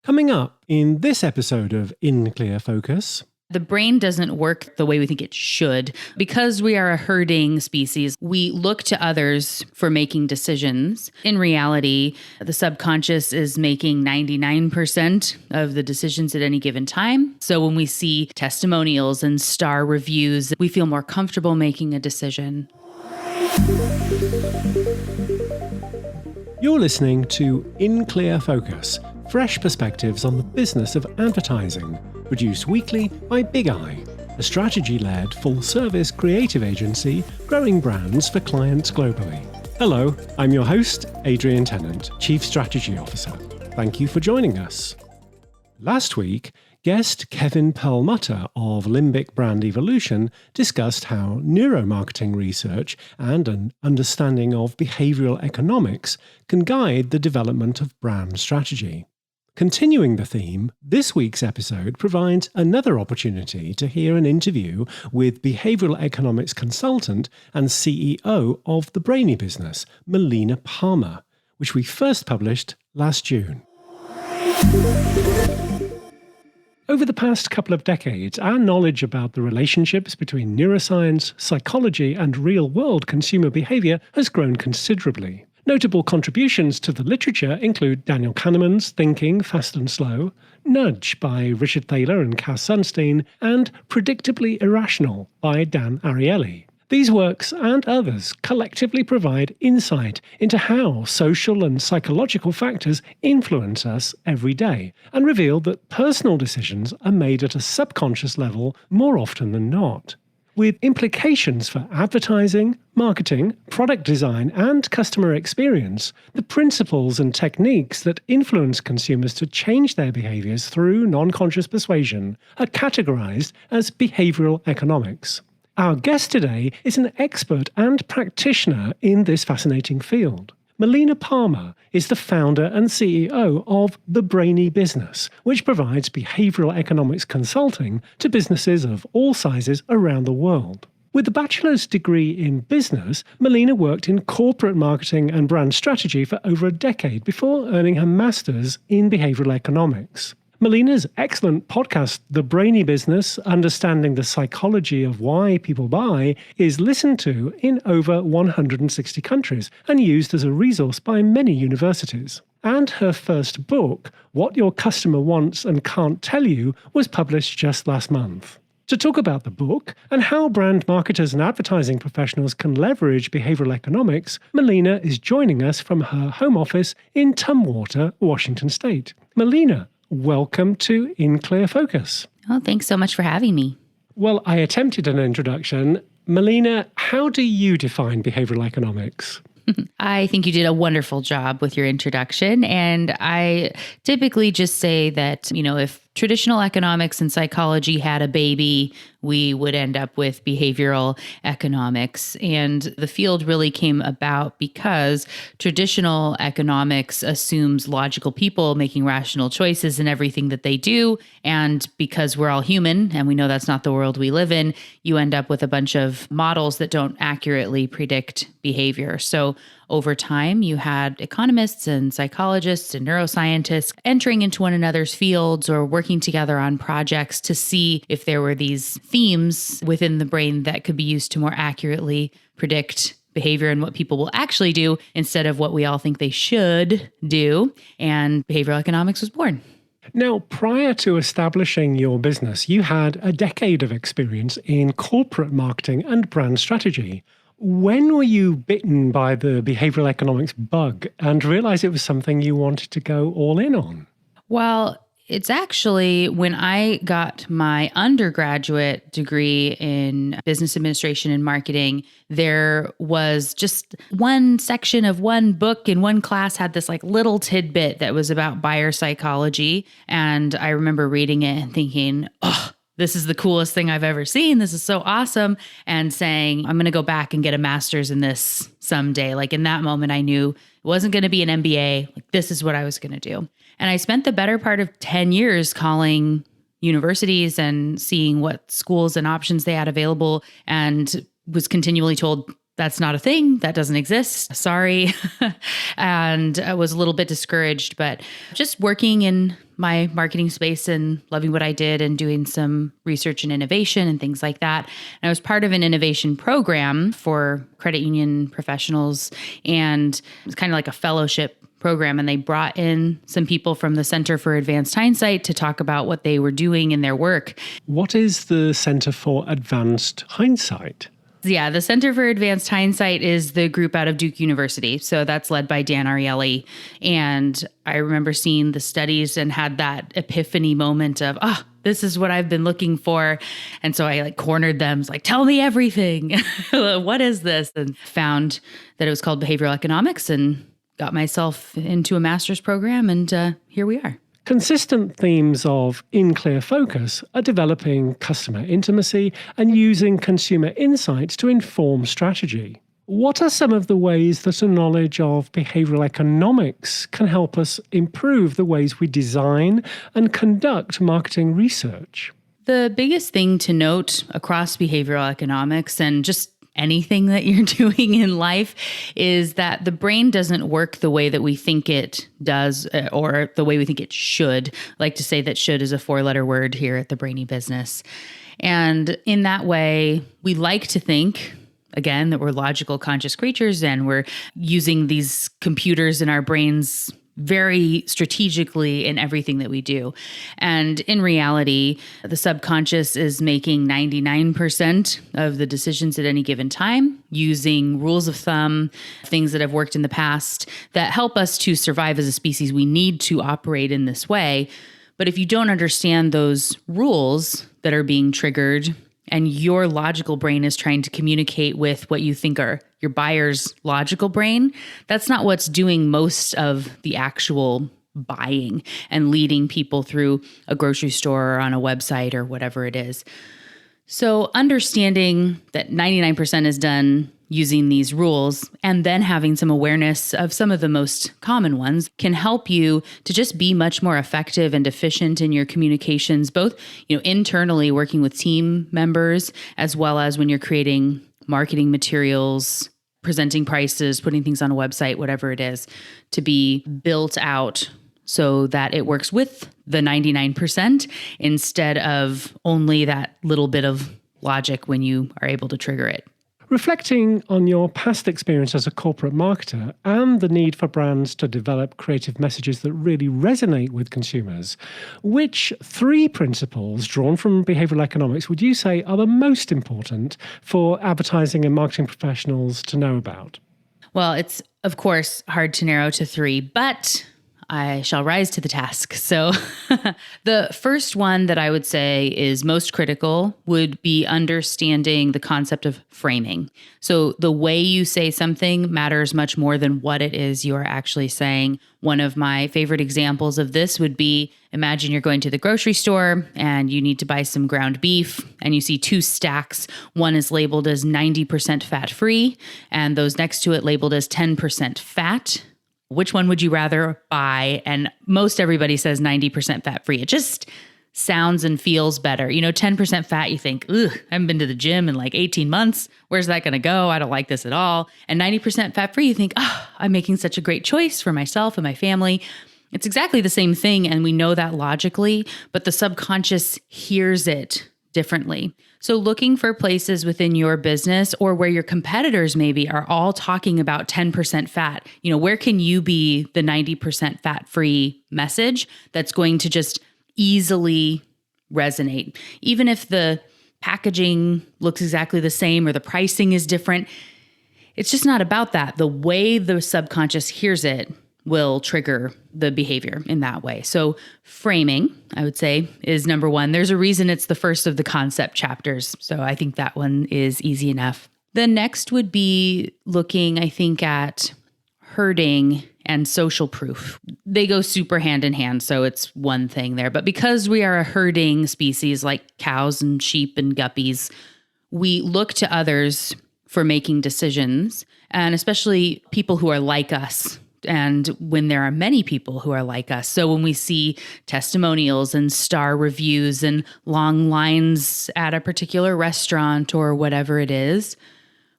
Coming up in this episode of In Clear Focus. The brain doesn't work the way we think it should. Because we are a herding species, we look to others for making decisions. In reality, the subconscious is making 99% of the decisions at any given time. So when we see testimonials and star reviews, we feel more comfortable making a decision. You're listening to In Clear Focus, fresh perspectives on the business of advertising, produced weekly by Big Eye, a strategy-led, full-service creative agency growing brands for clients globally. Hello, I'm your host, Adrian Tennant, Chief Strategy Officer. Thank you for joining us. Last week, guest Kevin Perlmutter of Limbic Brand Evolution discussed how neuromarketing research and an understanding of behavioral economics can guide the development of brand strategy. Continuing the theme, this week's episode provides another opportunity to hear an interview with behavioral economics consultant and CEO of the Brainy Business, Melina Palmer, which we first published last June. Over the past couple of decades, our knowledge about the relationships between neuroscience, psychology, and real-world consumer behavior has grown considerably. Notable contributions to the literature include Daniel Kahneman's Thinking, Fast and Slow, Nudge by Richard Thaler and Cass Sunstein, and Predictably Irrational by Dan Ariely. These works and others collectively provide insight into how social and psychological factors influence us every day, and reveal that personal decisions are made at a subconscious level more often than not, with implications for advertising, marketing, product design, and customer experience. The principles and techniques that influence consumers to change their behaviors through non-conscious persuasion are categorized as behavioral economics. Our guest today is an expert and practitioner in this fascinating field. Melina Palmer is the founder and CEO of the Brainy Business, which provides behavioral economics consulting to businesses of all sizes around the world. With a bachelor's degree in business, Melina worked in corporate marketing and brand strategy for over a decade before earning her master's in behavioral economics. Melina's excellent podcast, The Brainy Business, Understanding the Psychology of Why People Buy, is listened to in over 160 countries and used as a resource by many universities. And her first book, What Your Customer Wants and Can't Tell You, was published just last month. To talk about the book and how brand marketers and advertising professionals can leverage behavioral economics, Melina is joining us from her home office in Tumwater, Washington State. Melina, welcome to In Clear Focus. Oh, thanks so much for having me. Well, I attempted an introduction. Melina, how do you define behavioral economics? I think you did a wonderful job with your introduction. And I typically just say that, if traditional economics and psychology had a baby, we would end up with behavioral economics. And the field really came about because traditional economics assumes logical people making rational choices in everything that they do. And because we're all human, and we know that's not the world we live in, you end up with a bunch of models that don't accurately predict behavior. So over time, you had economists and psychologists and neuroscientists entering into one another's fields or working together on projects to see if there were these themes within the brain that could be used to more accurately predict behavior and what people will actually do instead of what we all think they should do. And behavioral economics was born. Now, prior to establishing your business, you had a decade of experience in corporate marketing and brand strategy. When were you bitten by the behavioral economics bug and realized it was something you wanted to go all in on? Well, it's actually when I got my undergraduate degree in business administration and marketing, there was just one section of one book in one class had this little tidbit that was about buyer psychology. And I remember reading it and thinking, oh, this is the coolest thing I've ever seen. This is so awesome. And saying, I'm going to go back and get a master's in this someday. In that moment, I knew it wasn't going to be an MBA. This is what I was going to do. And I spent the better part of 10 years calling universities and seeing what schools and options they had available, and was continually told, that's not a thing. That doesn't exist. Sorry. And I was a little bit discouraged, but just working in my marketing space and loving what I did and doing some research and innovation and things like that. And I was part of an innovation program for credit union professionals, and it was kind of like a fellowship program. And they brought in some people from the Center for Advanced Hindsight to talk about what they were doing in their work. What is the Center for Advanced Hindsight? Yeah, the Center for Advanced Hindsight is the group out of Duke University. So that's led by Dan Ariely. And I remember seeing the studies and had that epiphany moment of, this is what I've been looking for. And so I cornered them, was like, tell me everything. What is this? And found that it was called behavioral economics and got myself into a master's program. And here we are. Consistent themes of in clear focus are developing customer intimacy and using consumer insights to inform strategy. What are some of the ways that a knowledge of behavioral economics can help us improve the ways we design and conduct marketing research? The biggest thing to note across behavioral economics and just anything that you're doing in life is that the brain doesn't work the way that we think it does or the way we think it should. I like to say that should is a 4-letter word here at the Brainy Business. And in that way, we like to think, again, that we're logical, conscious creatures and we're using these computers in our brains very strategically in everything that we do. And in reality, the subconscious is making 99% of the decisions at any given time, using rules of thumb, things that have worked in the past that help us to survive as a species. We need to operate in this way. But if you don't understand those rules that are being triggered, and your logical brain is trying to communicate with what you think are your buyer's logical brain, that's not what's doing most of the actual buying and leading people through a grocery store or on a website or whatever it is. So understanding that 99% is done using these rules and then having some awareness of some of the most common ones can help you to just be much more effective and efficient in your communications, both, internally working with team members, as well as when you're creating marketing materials, presenting prices, putting things on a website, whatever it is, to be built out so that it works with the 99% instead of only that little bit of logic when you are able to trigger it. Reflecting on your past experience as a corporate marketer and the need for brands to develop creative messages that really resonate with consumers, which 3 principles drawn from behavioral economics would you say are the most important for advertising and marketing professionals to know about? Well, it's, of course, hard to narrow to 3, but I shall rise to the task. So the first one that I would say is most critical would be understanding the concept of framing. So the way you say something matters much more than what it is you're actually saying. One of my favorite examples of this would be, imagine you're going to the grocery store and you need to buy some ground beef and you see 2 stacks. One is labeled as 90% fat free and those next to it labeled as 10% fat. Which one would you rather buy? And most everybody says 90% fat free. It just sounds and feels better. 10% fat, you think, I haven't been to the gym in 18 months. Where's that going to go? I don't like this at all. And 90% fat free, you think, I'm making such a great choice for myself and my family. It's exactly the same thing. And we know that logically, but the subconscious hears it differently. So looking for places within your business or where your competitors maybe are all talking about 10% fat, where can you be the 90% fat-free message that's going to just easily resonate? Even if the packaging looks exactly the same or the pricing is different, it's just not about that. The way the subconscious hears it will trigger the behavior in that way. So framing, I would say, is number 1. There's a reason it's the first of the concept chapters. So I think that one is easy enough. The next would be looking, I think, at herding and social proof. They go super hand in hand. So it's one thing there. But because we are a herding species like cows and sheep and guppies, we look to others for making decisions, and especially people who are like us. And when there are many people who are like us. So when we see testimonials and star reviews and long lines at a particular restaurant or whatever it is,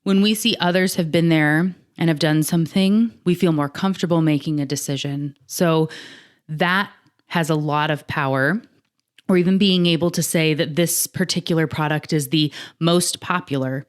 When we see others have been there and have done something, we feel more comfortable making a decision. So that has a lot of power. Or even being able to say that this particular product is the most popular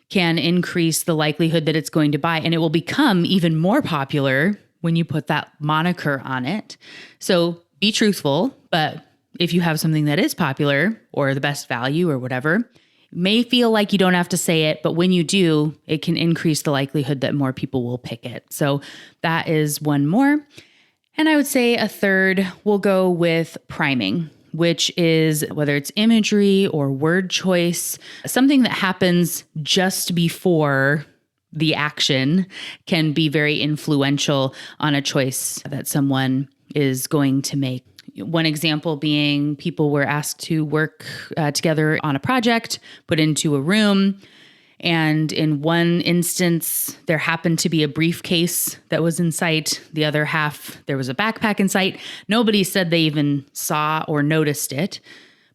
can increase the likelihood that it's going to buy. And it will become even more popular when you put that moniker on it. So be truthful, but if you have something that is popular or the best value or whatever, it may feel like you don't have to say it, but when you do, it can increase the likelihood that more people will pick it. So that is one more. And I would say a third, we'll go with priming, which is whether it's imagery or word choice, something that happens just before the action can be very influential on a choice that someone is going to make. One example being people were asked to work together on a project, put into a room. And in one instance, there happened to be a briefcase that was in sight. The other half, there was a backpack in sight. Nobody said they even saw or noticed it.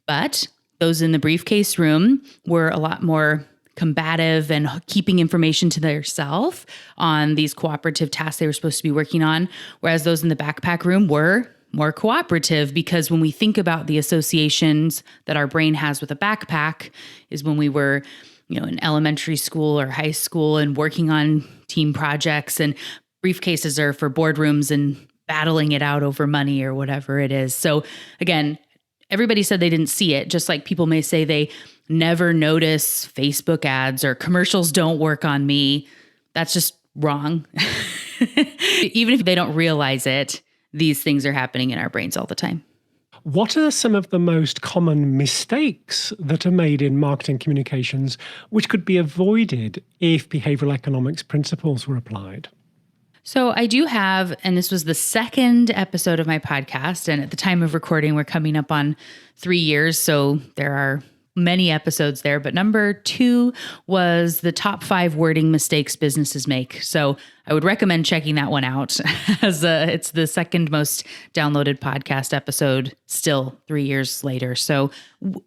But those in the briefcase room were a lot more combative and keeping information to themselves on these cooperative tasks they were supposed to be working on. Whereas those in the backpack room were more cooperative, because when we think about the associations that our brain has with a backpack is when we were in elementary school or high school and working on team projects, and briefcases are for boardrooms and battling it out over money or whatever it is. So again, everybody said they didn't see it, just like people may say they never notice Facebook ads or commercials don't work on me. That's just wrong. Even if they don't realize it, these things are happening in our brains all the time. What are some of the most common mistakes that are made in marketing communications which could be avoided if behavioral economics principles were applied? So I do have, and this was the second episode of my podcast, and at the time of recording, we're coming up on 3 years, so there are many episodes there, but number 2 was the top 5 wording mistakes businesses make. So I would recommend checking that one out, as it's the second most downloaded podcast episode still 3 years later. So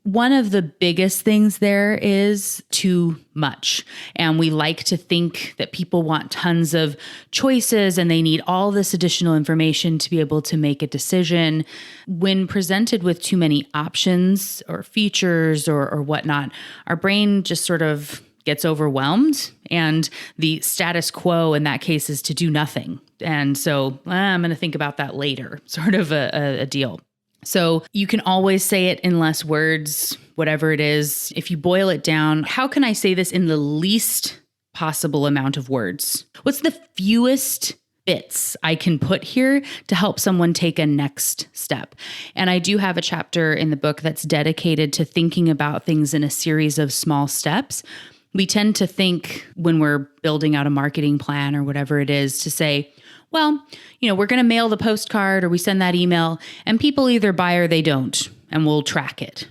one of the biggest things there is too much. And we like to think that people want tons of choices and they need all this additional information to be able to make a decision. When presented with too many options or features or whatnot, our brain just sort of gets overwhelmed, and the status quo in that case is to do nothing. And so I'm going to think about that later, sort of a deal. So you can always say it in less words, whatever it is. If you boil it down, how can I say this in the least possible amount of words? What's the fewest bits I can put here to help someone take a next step? And I do have a chapter in the book that's dedicated to thinking about things in a series of small steps. We tend to think when we're building out a marketing plan or whatever it is to say, well, we're going to mail the postcard or we send that email and people either buy or they don't, and we'll track it.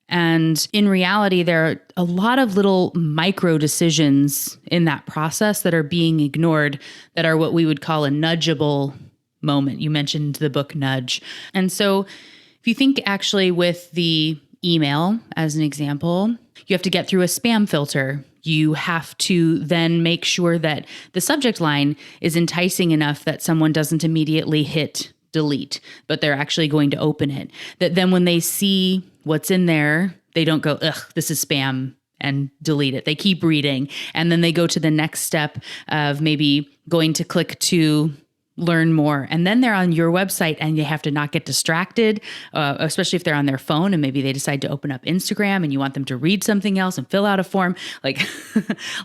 And in reality, there are a lot of little micro decisions in that process that are being ignored that are what we would call a nudgeable moment. You mentioned the book Nudge. And so if you think actually with the email as an example, you have to get through a spam filter. You have to then make sure that the subject line is enticing enough that someone doesn't immediately hit delete, but they're actually going to open it. That then when they see what's in there, they don't go, ugh, this is spam, and delete it. They keep reading. And then they go to the next step of maybe going to click to learn more. And then they're on your website and they have to not get distracted, especially if they're on their phone and maybe they decide to open up Instagram and you want them to read something else and fill out a form, like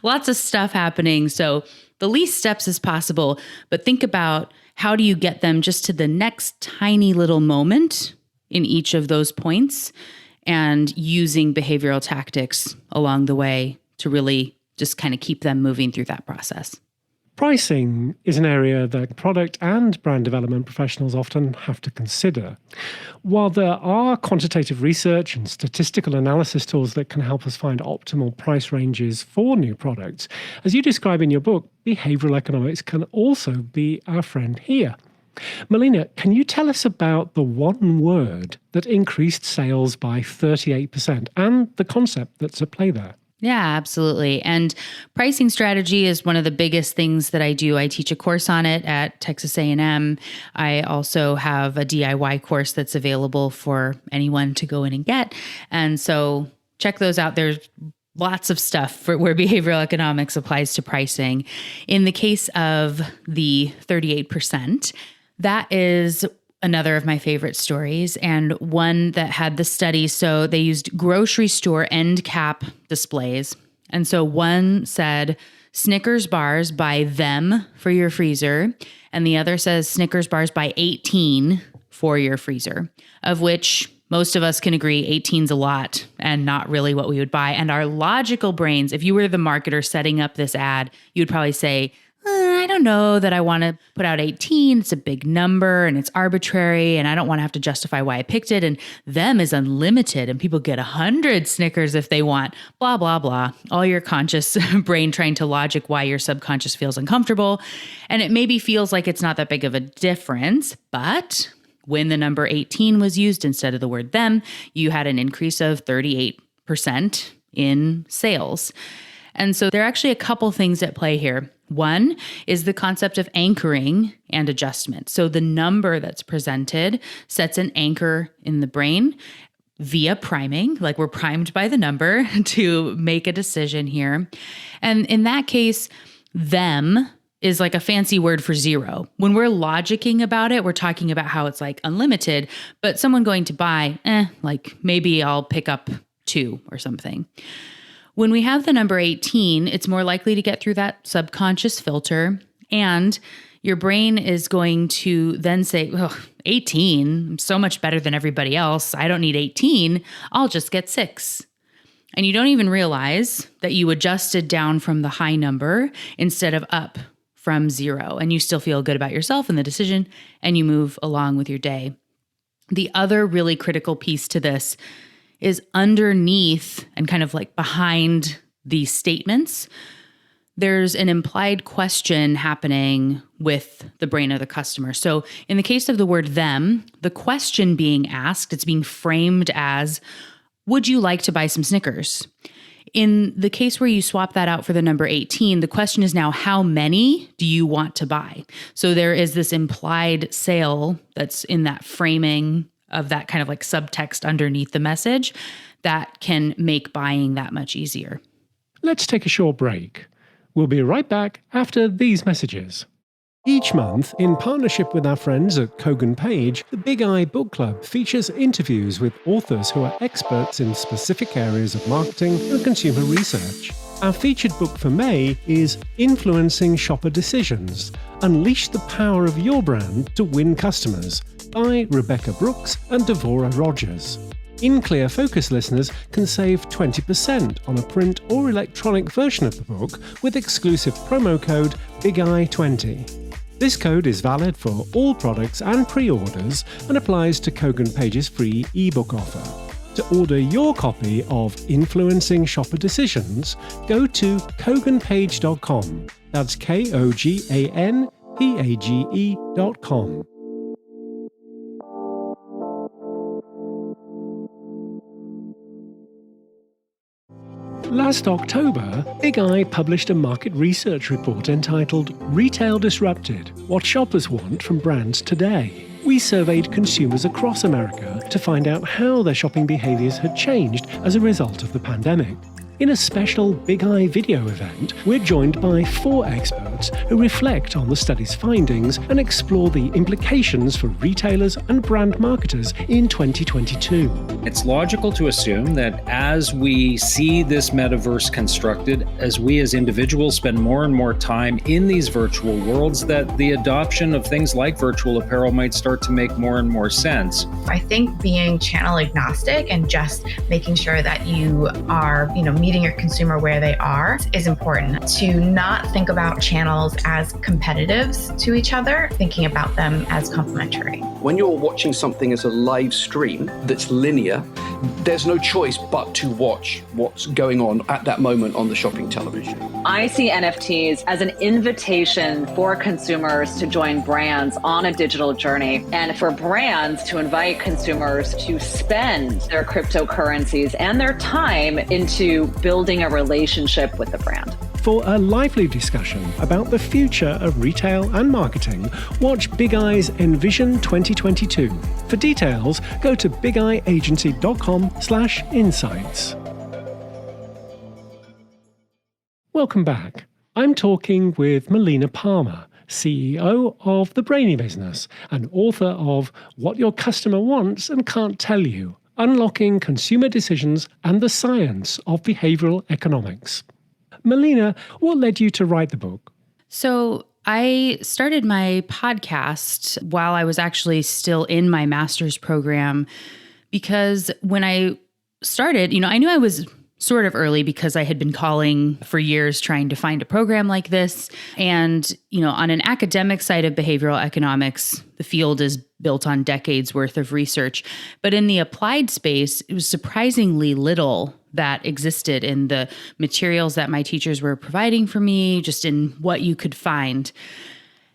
lots of stuff happening. So the least steps as possible, but think about how do you get them just to the next tiny little moment in each of those points, and using behavioral tactics along the way to really just kind of keep them moving through that process. Pricing is an area that product and brand development professionals often have to consider. While there are quantitative research and statistical analysis tools that can help us find optimal price ranges for new products, as you describe in your book, behavioral economics can also be our friend here. Melina, can you tell us about the one word that increased sales by 38% and the concept that's at play there? Yeah, absolutely. And pricing strategy is one of the biggest things that I do. I teach a course on it at Texas A&M. I also have a DIY course that's available for anyone to go in and get. And so check those out. There's lots of stuff for where behavioral economics applies to pricing. In the case of the 38%, that is another of my favorite stories, and one that had the study. So they used grocery store end cap displays. And so one said Snickers bars by them for your freezer, and the other says Snickers bars by 18 for your freezer, of which most of us can agree 18's a lot and not really what we would buy. And our logical brains, if you were the marketer setting up this ad, you'd probably say, I don't know that I want to put out 18. It's a big number and it's arbitrary and I don't want to have to justify why I picked it. And them is unlimited and people get 100 Snickers if they want, blah, blah, blah. All your conscious brain trying to logic why your subconscious feels uncomfortable. And it maybe feels like it's not that big of a difference, but when the number 18 was used instead of the word them, you had an increase of 38% in sales. And so there are actually a couple things at play here. One is the concept of anchoring and adjustment. So the number that's presented sets an anchor in the brain via priming, like we're primed by the number to make a decision here. And in that case, them is like a fancy word for zero. When we're logicking about it, we're talking about how it's like unlimited, but someone going to buy, like maybe I'll pick up 2 or something. When we have the number 18, it's more likely to get through that subconscious filter, and your brain is going to then say, 18, I'm so much better than everybody else. I don't need 18. I'll just get 6. And you don't even realize that you adjusted down from the high number instead of up from 0, and you still feel good about yourself and the decision, and you move along with your day. The other really critical piece to this is underneath and kind of like behind these statements, there's an implied question happening with the brain of the customer. So in the case of the word them, the question being asked, it's being framed as, would you like to buy some Snickers? In the case where you swap that out for the number 18, the question is now, how many do you want to buy? So there is this implied sale that's in that framing of that kind of like subtext underneath the message that can make buying that much easier. Let's take a short break. We'll be right back after these messages. Each month, in partnership with our friends at Kogan Page, the Big I Book Club features interviews with authors who are experts in specific areas of marketing and consumer research. Our featured book for May is Influencing Shopper Decisions: Unleash the Power of Your Brand to Win Customers by Rebecca Brooks and Devora Rogers. In Clear Focus listeners can save 20% on a print or electronic version of the book with exclusive promo code BIGI20. This code is valid for all products and pre-orders and applies to Kogan Page's free ebook offer. To order your copy of Influencing Shopper Decisions, go to koganpage.com. That's KOGANPAGE.com. Last October, Big I published a market research report entitled Retail Disrupted: What Shoppers Want from Brands Today. We surveyed consumers across America to find out how their shopping behaviors had changed as a result of the pandemic. In a special Big I video event, we're joined by 4 experts who reflect on the study's findings and explore the implications for retailers and brand marketers in 2022. It's logical to assume that as we see this metaverse constructed, as we as individuals spend more and more time in these virtual worlds, that the adoption of things like virtual apparel might start to make more and more sense. I think being channel agnostic and just making sure that you are, meeting your consumer where they are is important. To not think about channels as competitives to each other, thinking about them as complementary. When you're watching something as a live stream that's linear, there's no choice but to watch what's going on at that moment on the shopping television. I see NFTs as an invitation for consumers to join brands on a digital journey, and for brands to invite consumers to spend their cryptocurrencies and their time into building a relationship with the brand. For a lively discussion about the future of retail and marketing, watch Big Eye's Envision 2022. For details, go to bigeyeagency.com/insights. Welcome back. I'm talking with Melina Palmer, CEO of the Brainy Business and author of What Your Customer Wants and Can't Tell You: Unlocking Consumer Decisions and the Science of Behavioral Economics. Melina, what led you to write the book? So I started my podcast while I was actually still in my master's program, because when I started, I knew I was sort of early because I had been calling for years trying to find a program like this. And, on an academic side of behavioral economics, the field is built on decades worth of research. But in the applied space, it was surprisingly little that existed in the materials that my teachers were providing for me, just in what you could find.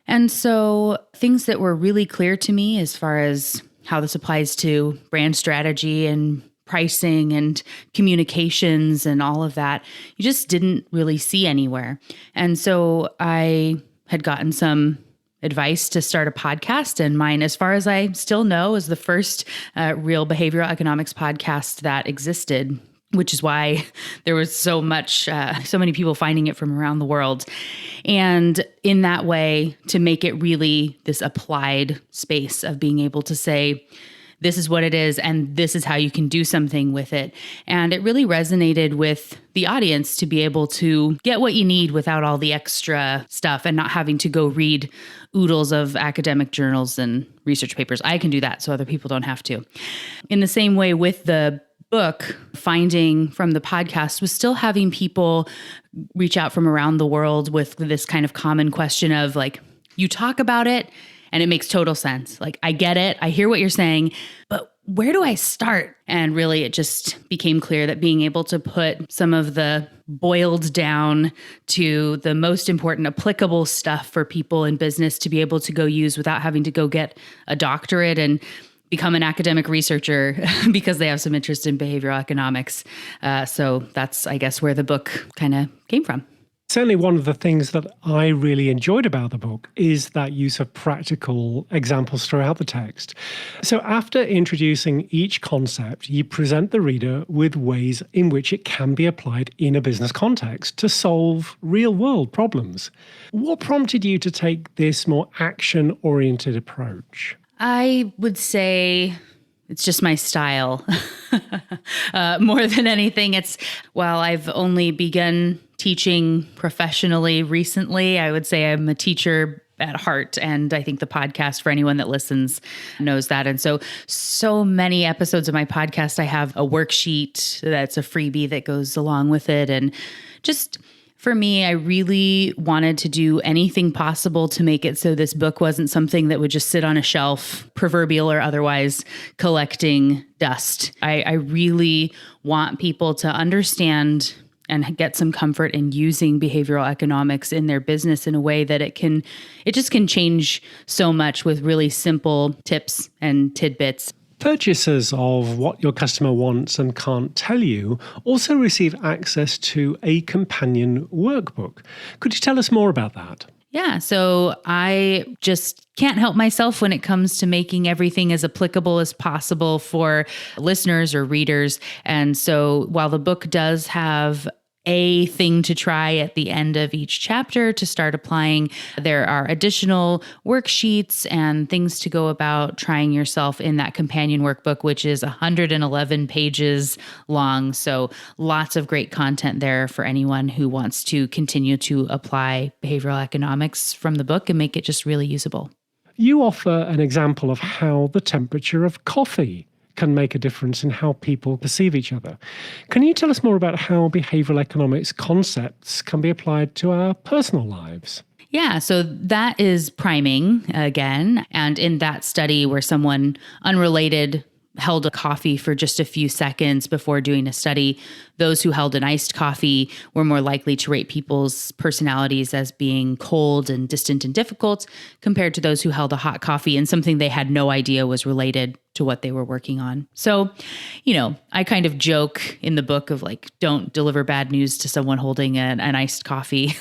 And so things that were really clear to me as far as how this applies to brand strategy and pricing and communications and all of that, you just didn't really see anywhere. And so I had gotten some advice to start a podcast, and mine, as far as I still know, is the first real behavioral economics podcast that existed, which is why there was so many people finding it from around the world. And in that way, to make it really this applied space of being able to say, this is what it is, and this is how you can do something with it. And it really resonated with the audience to be able to get what you need without all the extra stuff and not having to go read oodles of academic journals and research papers. I can do that, so other people don't have to. In the same way with the book, finding from the podcast was still having people reach out from around the world with this kind of common question of like, you talk about it and it makes total sense. Like, I get it. I hear what you're saying, but where do I start? And really, it just became clear that being able to put some of the boiled down to the most important applicable stuff for people in business to be able to go use without having to go get a doctorate and become an academic researcher because they have some interest in behavioral economics. So that's, I guess, where the book kind of came from. Certainly one of the things that I really enjoyed about the book is that use of practical examples throughout the text. So after introducing each concept, you present the reader with ways in which it can be applied in a business context to solve real-world problems. What prompted you to take this more action-oriented approach? I would say it's just my style. More than anything, while I've only begun teaching professionally recently, I would say I'm a teacher at heart. And I think the podcast, for anyone that listens, knows that. And so many episodes of my podcast, I have a worksheet that's a freebie that goes along with it. And just for me, I really wanted to do anything possible to make it so this book wasn't something that would just sit on a shelf, proverbial or otherwise, collecting dust. I really want people to understand and get some comfort in using behavioral economics in their business in a way that it just can change so much with really simple tips and tidbits. Purchasers of What Your Customer Wants and Can't Tell You also receive access to a companion workbook. Could you tell us more about that? Yeah, so I just can't help myself when it comes to making everything as applicable as possible for listeners or readers. And so while the book does have a thing to try at the end of each chapter to start applying, there are additional worksheets and things to go about trying yourself in that companion workbook, which is 111 pages long. So lots of great content there for anyone who wants to continue to apply behavioral economics from the book and make it just really usable. You offer an example of how the temperature of coffee can make a difference in how people perceive each other. Can you tell us more about how behavioral economics concepts can be applied to our personal lives? Yeah, so that is priming again. And in that study where someone unrelated held a coffee for just a few seconds before doing a study, those who held an iced coffee were more likely to rate people's personalities as being cold and distant and difficult compared to those who held a hot coffee and something they had no idea was related to what they were working on. So, I kind of joke in the book of like, don't deliver bad news to someone holding an iced coffee.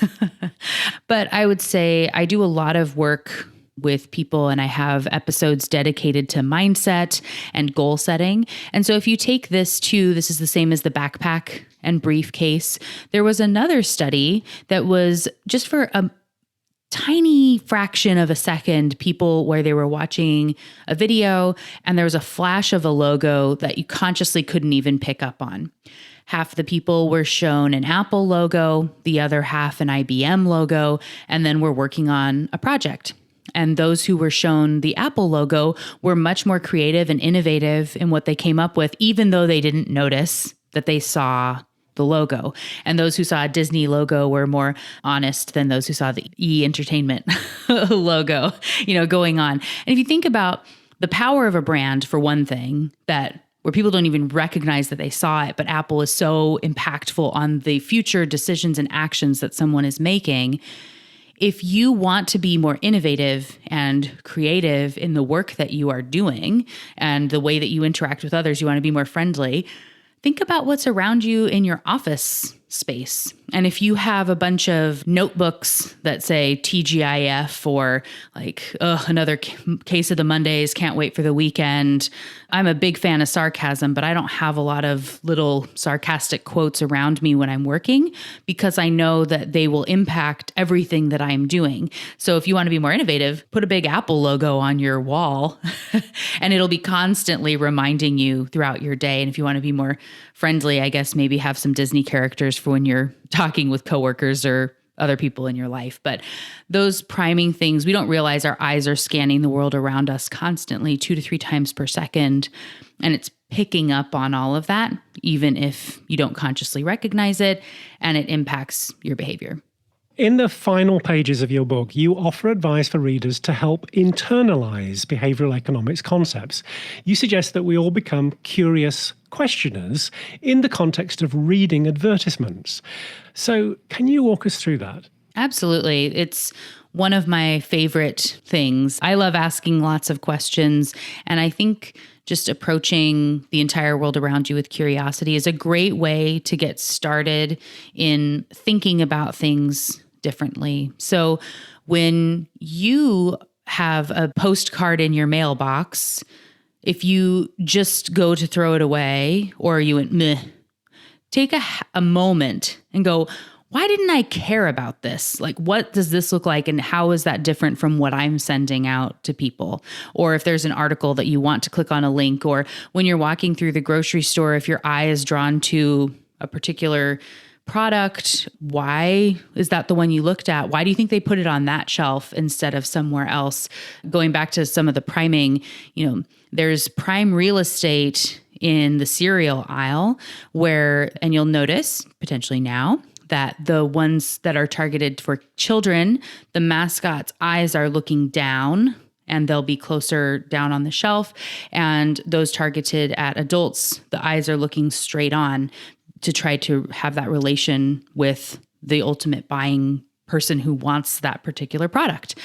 But I would say I do a lot of work with people, and I have episodes dedicated to mindset and goal setting. And so if you take this is the same as the backpack and briefcase. There was another study that was just for a tiny fraction of a second, people where they were watching a video and there was a flash of a logo that you consciously couldn't even pick up on. Half the people were shown an Apple logo, the other half an IBM logo, and then were working on a project. And those who were shown the Apple logo were much more creative and innovative in what they came up with, even though they didn't notice that they saw the logo. And those who saw a Disney logo were more honest than those who saw the E-Entertainment logo, going on. And if you think about the power of a brand, for one thing, where people don't even recognize that they saw it, but Apple is so impactful on the future decisions and actions that someone is making. If you want to be more innovative and creative in the work that you are doing and the way that you interact with others, you want to be more friendly, think about what's around you in your office space. And if you have a bunch of notebooks that say TGIF or like, another case of the Mondays, can't wait for the weekend. I'm a big fan of sarcasm, but I don't have a lot of little sarcastic quotes around me when I'm working because I know that they will impact everything that I'm doing. So if you want to be more innovative, put a big Apple logo on your wall and it'll be constantly reminding you throughout your day. And if you want to be more friendly, I guess maybe have some Disney characters for when you're talking with coworkers or other people in your life. But those priming things, we don't realize our eyes are scanning the world around us constantly 2 to 3 times per second. And it's picking up on all of that, even if you don't consciously recognize it, and it impacts your behavior. In the final pages of your book, you offer advice for readers to help internalize behavioral economics concepts. You suggest that we all become curious questioners in the context of reading advertisements. So can you walk us through that? Absolutely. It's one of my favorite things. I love asking lots of questions, and I think just approaching the entire world around you with curiosity is a great way to get started in thinking about things differently. So when you have a postcard in your mailbox, if you just go to throw it away or you went, meh, take a moment and go, why didn't I care about this? Like, what does this look like? And how is that different from what I'm sending out to people? Or if there's an article that you want to click on a link, or when you're walking through the grocery store, if your eye is drawn to a particular product, why is that the one you looked at? Why do you think they put it on that shelf instead of somewhere else? Going back to some of the priming, there's prime real estate in the cereal aisle and you'll notice potentially now that the ones that are targeted for children, the mascot's eyes are looking down and they'll be closer down on the shelf. And those targeted at adults, the eyes are looking straight on to try to have that relation with the ultimate buying person who wants that particular product.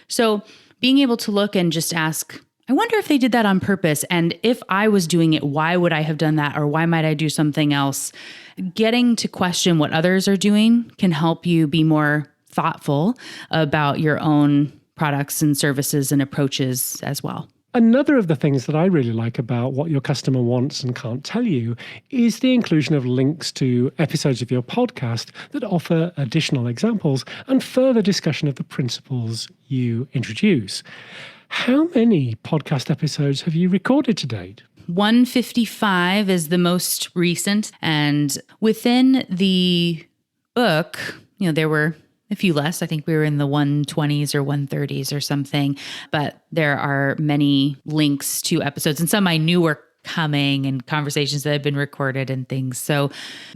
So being able to look and just ask, I wonder if they did that on purpose. And if I was doing it, why would I have done that? Or why might I do something else? Getting to question what others are doing can help you be more thoughtful about your own products and services and approaches as well. Another of the things that I really like about What Your Customer Wants and Can't Tell You is the inclusion of links to episodes of your podcast that offer additional examples and further discussion of the principles you introduce. How many podcast episodes have you recorded to date? 155 is the most recent. And within the book, there were a few less. I think we were in the 120s or 130s or something. But there are many links to episodes, and some I knew were coming and conversations that have been recorded and things. So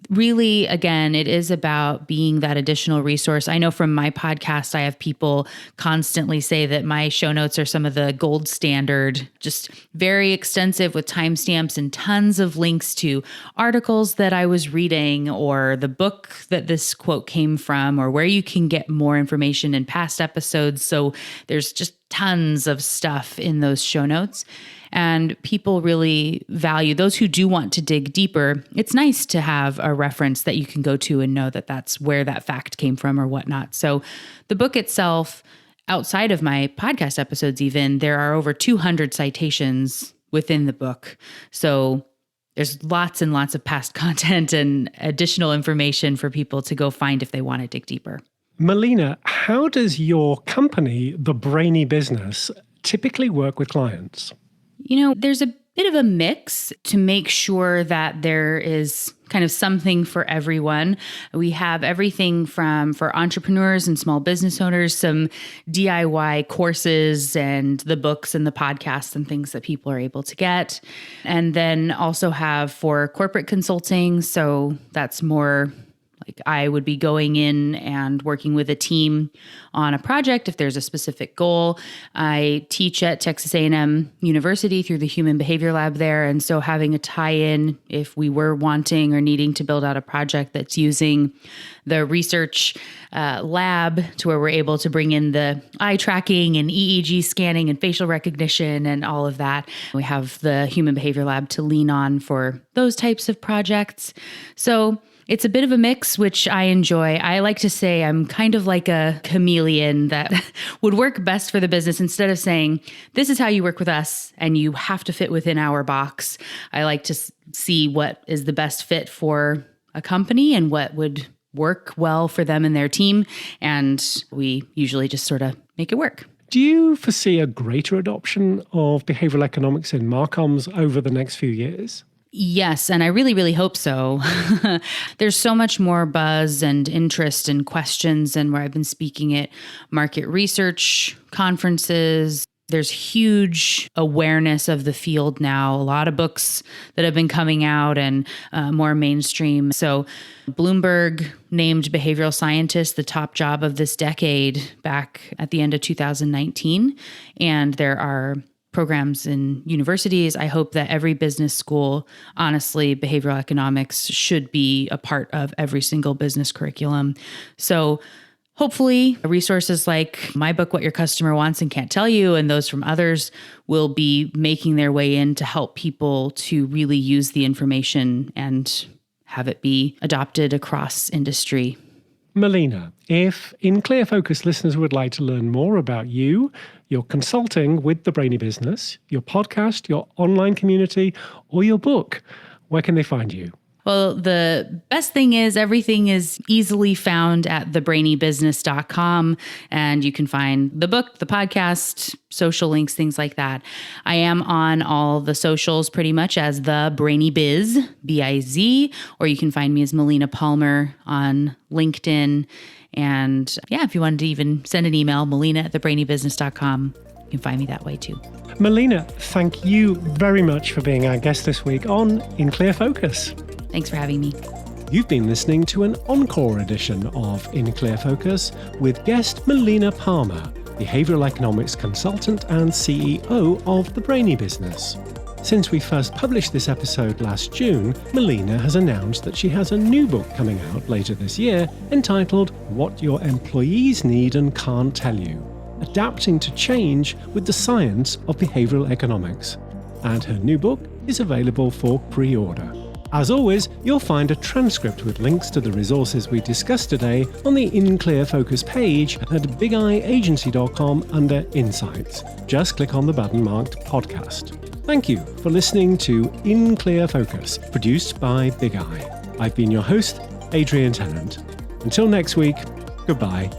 really, again, it is about being that additional resource. I know from my podcast, I have people constantly say that my show notes are some of the gold standard, just very extensive with timestamps and tons of links to articles that I was reading or the book that this quote came from or where you can get more information in past episodes. So there's just tons of stuff in those show notes. And people really value those who do want to dig deeper. It's nice to have a reference that you can go to and know that that's where that fact came from or whatnot. So the book itself, outside of my podcast episodes even, there are over 200 citations within the book. So there's lots and lots of past content and additional information for people to go find if they want to dig deeper. Melina, how does your company, the Brainy Business, typically work with clients? There's a bit of a mix to make sure that there is kind of something for everyone. We have everything for entrepreneurs and small business owners, some DIY courses and the books and the podcasts and things that people are able to get. And then also have for corporate consulting. So that's more like I would be going in and working with a team on a project if there's a specific goal. I teach at Texas A&M University through the Human Behavior Lab there. And so having a tie-in if we were wanting or needing to build out a project that's using the research lab to where we're able to bring in the eye tracking and EEG scanning and facial recognition and all of that. We have the Human Behavior Lab to lean on for those types of projects. So it's a bit of a mix, which I enjoy. I like to say I'm kind of like a chameleon that would work best for the business. Instead of saying, this is how you work with us and you have to fit within our box, I like to see what is the best fit for a company and what would work well for them and their team. And we usually just sort of make it work. Do you foresee a greater adoption of behavioral economics in Marcoms over the next few years? Yes, and I really, really hope so. There's so much more buzz and interest and questions, and where I've been speaking at market research conferences. There's huge awareness of the field now, a lot of books that have been coming out and more mainstream. So Bloomberg named behavioral scientists the top job of this decade back at the end of 2019. And there are programs in universities. I hope that every business school, honestly, behavioral economics should be a part of every single business curriculum. So hopefully resources like my book, What Your Customer Wants and Can't Tell You, and those from others will be making their way in to help people to really use the information and have it be adopted across industry. Melina, if In Clear Focus listeners would like to learn more about you, your consulting with the Brainy Business, your podcast, your online community, or your book, where can they find you? Well, the best thing is everything is easily found at thebrainybusiness.com, and you can find the book, the podcast, social links, things like that. I am on all the socials pretty much as the Brainy Biz, B-I-Z, or you can find me as Melina Palmer on LinkedIn. And yeah, if you wanted to even send an email, melina@thebrainybusiness.com, you can find me that way too. Melina, thank you very much for being our guest this week on In Clear Focus. Thanks for having me. You've been listening to an Encore edition of In Clear Focus with guest Melina Palmer, behavioral economics consultant and CEO of the Brainy Business. Since we first published this episode last June, Melina has announced that she has a new book coming out later this year entitled What Your Employees Need and Can't Tell You: Adapting to Change with the Science of Behavioral Economics. And her new book is available for pre-order. As always, you'll find a transcript with links to the resources we discussed today on the In Clear Focus page at bigeyeagency.com under Insights. Just click on the button marked Podcast. Thank you for listening to In Clear Focus, produced by Big Eye. I've been your host, Adrian Tennant. Until next week, goodbye.